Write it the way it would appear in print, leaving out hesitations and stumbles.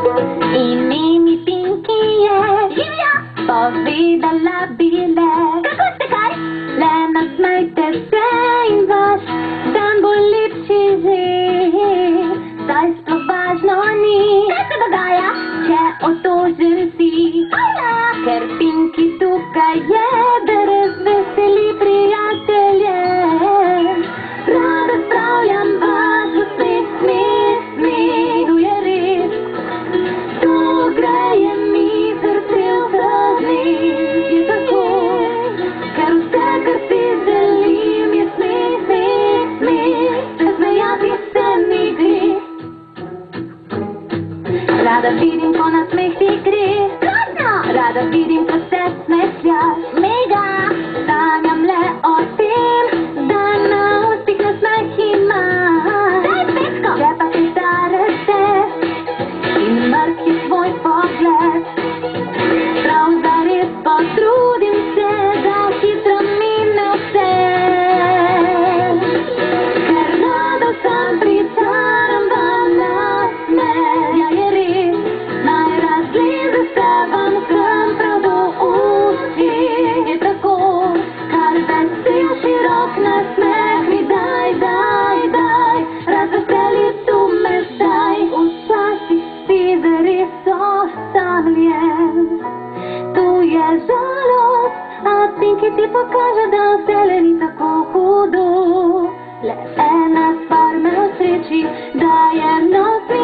Ime mi Pinki je. Živja! Povedala bi le. Kako ste kaj? Le nasmejte se in vaš dan bo lepši že. Zdaj sploh važno ni. Kaj se dogaja? Če otožen si. Ker Pinki tukaj je, da razveseli prijatelje. Rada spravljam vas v svet, smeh, to je res. To greje mi srce vsažnih, je tako. Ker vse, kar si želim, je smeh, zasmejati se mi gre. Rada vidim, ko na smeh ti gre. Rada vidim, ko se smehljaš. Mega! Sanjam le o tem, da na ustih nasmeh imaš. Daj pecko! Če pa se starate in mrk je tvoj pogled, prav zares potrudim se, da hitro mine vse. Ker rada vsem pričaram vam nasmeh. Ja, je res, naj razleze se vam vsem prav do uši. Je tako, kar vesel širok nasmeh mi daj, razveseli tu me zdaj. Včasih si zares osamljen, tu je žalost, a Pinki ti pokaže, da vsele ni tako hudo. Le ena stvar me osreči, da je nos mi